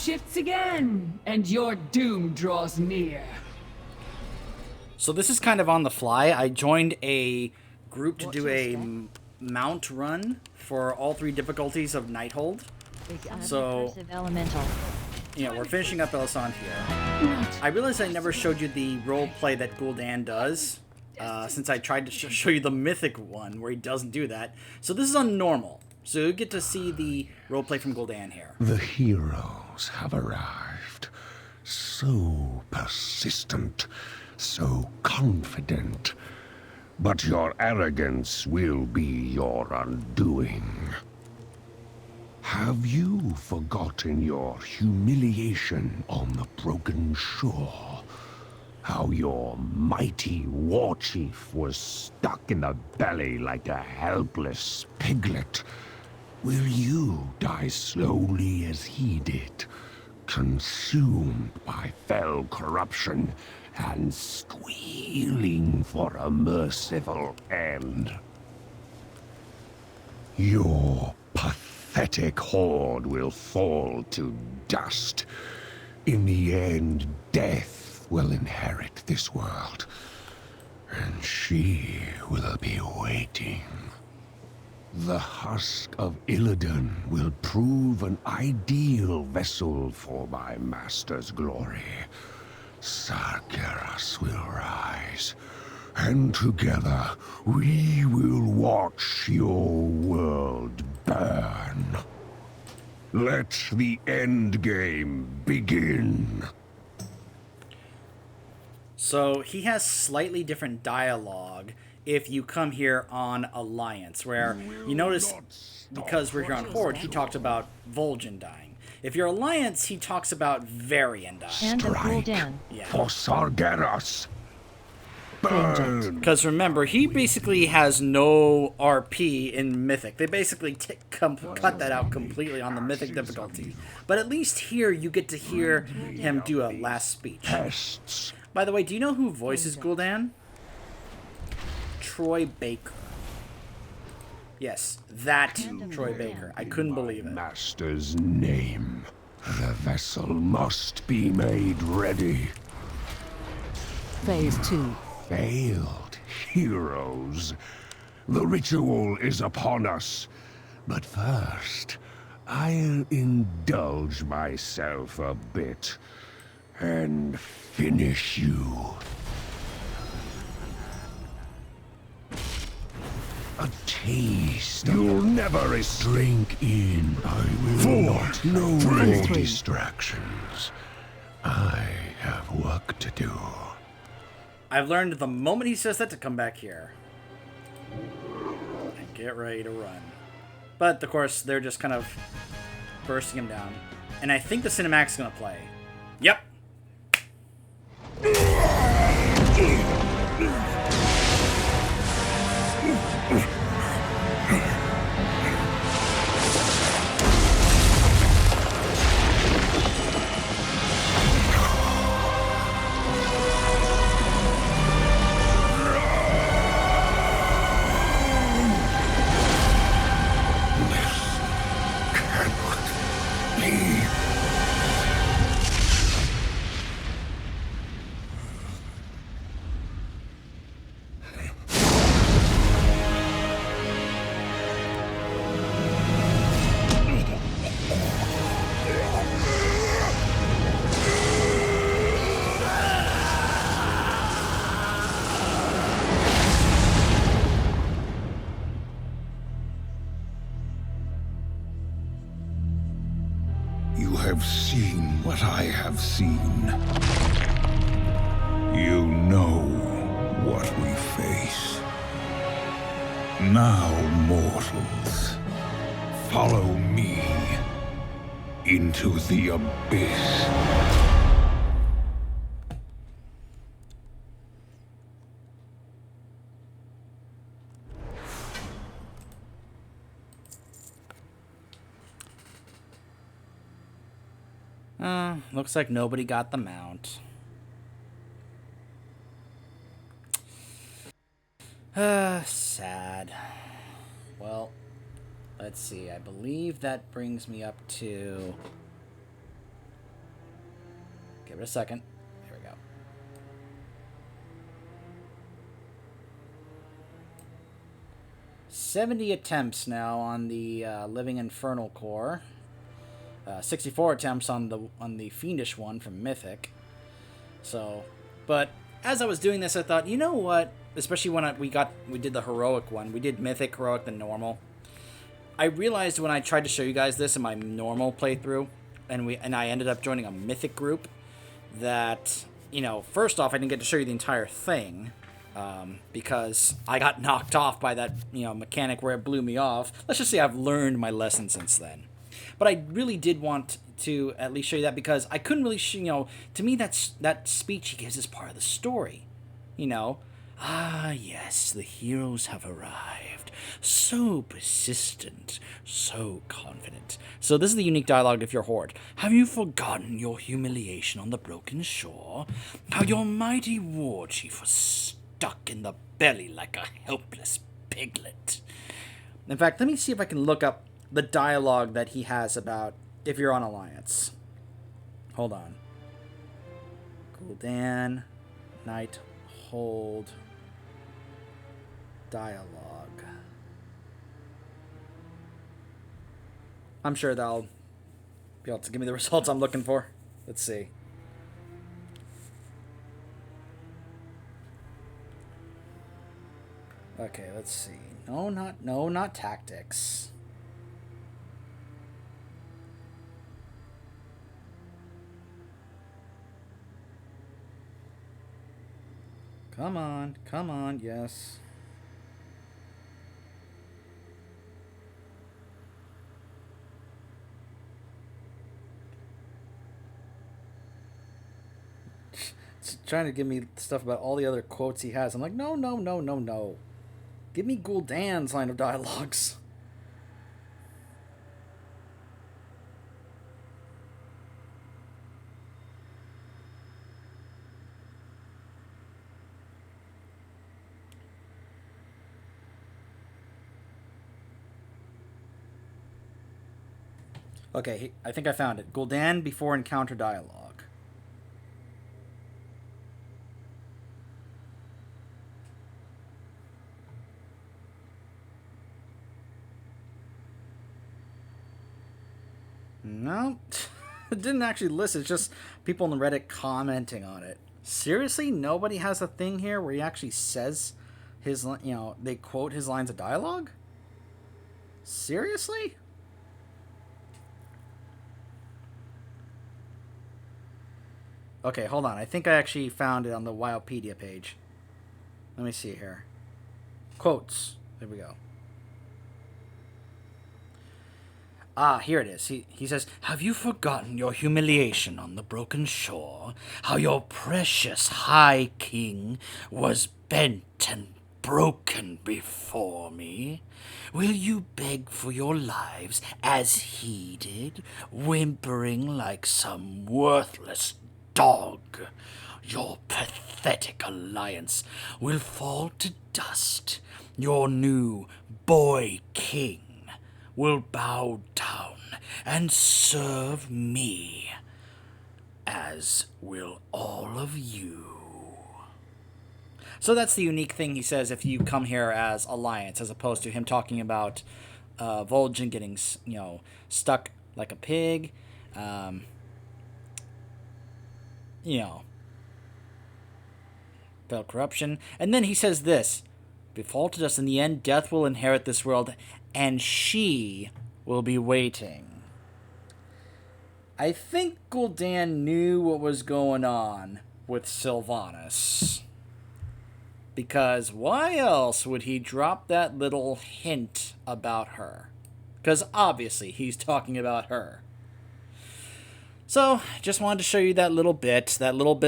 shifts again, and your doom draws near. So this is kind of on the fly. I joined a group to do a mount run for all 3 difficulties of Nighthold. So, we're finishing up Elisan here. I realized I never showed you the role play that Guldan does, since I tried to show you the mythic one where he doesn't do that. So this is on normal. So you get to see the role play from Guldan here. The heroes have arrived. So persistent, so confident. But your arrogance will be your undoing. Have you forgotten your humiliation on the broken shore? How your mighty war chief was stuck in the belly like a helpless piglet? Will you die slowly as he did, consumed by fell corruption and squealing for a merciful end? Your pathetic horde will fall to dust. In the end, death will inherit this world, and she will be waiting. The husk of Illidan will prove an ideal vessel for my master's glory. Sargeras will rise, and together we will watch your world burn. Let the endgame begin. So he has slightly different dialogue if you come here on Alliance, where you notice, because we're here on Horde, he talked about Vol'jin dying. If you're Alliance, he talks about Varian dying. Strike for Sargeras. Burn. Because remember, he basically has no RP in Mythic. They basically cut that out completely on the Mythic difficulty. But at least here, you get to hear him do a last speech. Pests. By the way, do you know who voices Guldan? Troy Baker. Yes, that Troy Baker. I couldn't believe it. Master's name. The vessel must be made ready. Phase 2. Failed heroes. The ritual is upon us. But first, I'll indulge myself a bit and finish you. A taste. You'll never drink in. I will not. No more distractions. I have work to do. I've learned the moment he says that to come back here. And get ready to run. But, of course, they're just kind of bursting him down. And I think the cinematic's going to play. Yep. You have seen what I have seen. You know what we face. Now, mortals, follow me into the abyss. Looks like nobody got the mount. Sad. Well, let's see. I believe that brings me up to Give it a second. There we go. "70 attempts now on the Living Infernal core. 64 attempts on the Fiendish one from Mythic. So, but as I was doing this, I thought, you know what? Especially when we did the heroic one. We did Mythic, heroic, then normal. I realized when I tried to show you guys this in my normal playthrough, and I ended up joining a Mythic group, that, you know, first off, I didn't get to show you the entire thing, because I got knocked off by that, you know, mechanic where it blew me off. Let's just say I've learned my lesson since then. But I really did want to at least show you that, because I couldn't really, you know, to me that speech he gives is part of the story. You know, "Ah, yes, the heroes have arrived. So persistent, so confident." So this is the unique dialogue of your horde. "Have you forgotten your humiliation on the broken shore? How your mighty war chief was stuck in the belly like a helpless piglet?" In fact, let me see if I can look up the dialogue that he has about if you're on Alliance. Hold on. Guldan, Nighthold dialogue. I'm sure that'll be able to give me the results I'm looking for. Let's see. Okay, let's see. No, not tactics. Come on, yes. It's trying to give me stuff about all the other quotes he has. I'm like, no. Give me Gul'dan's line of dialogues. Okay, I think I found it. Gul'dan before encounter dialogue. No, it didn't actually list. It's just people on the Reddit commenting on it. Seriously, nobody has a thing here where he actually says his, you know, they quote his lines of dialogue? Seriously? Okay, hold on. I think I actually found it on the Wildpedia page. Let me see here. Quotes. There we go. Ah, here it is. He says, "Have you forgotten your humiliation on the broken shore? How your precious high king was bent and broken before me? Will you beg for your lives as he did, whimpering like some worthless dog? Your pathetic alliance will fall to dust. Your new boy king will bow down and serve me, as will all of you." So that's the unique thing he says if you come here as Alliance, as opposed to him talking about Vol'jin getting, you know, stuck like a pig, you know, felt corruption. And then he says this: "Befall to us in the end, death will inherit this world, and she will be waiting." I think Gul'dan knew what was going on with Sylvanas. Because why else would he drop that little hint about her? Because obviously he's talking about her. So, just wanted to show you that little bit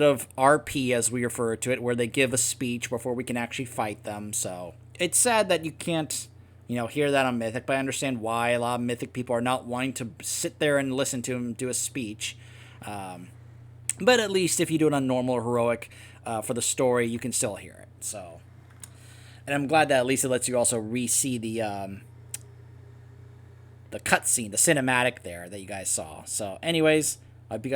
of RP as we refer to it, where they give a speech before we can actually fight them. So, it's sad that you can't, you know, hear that on Mythic, but I understand why a lot of Mythic people are not wanting to sit there and listen to him do a speech. But at least if you do it on normal or heroic for the story, you can still hear it. So, and I'm glad that at least it lets you also re-see the cutscene, the cinematic there that you guys saw. So, anyways, I hope you guys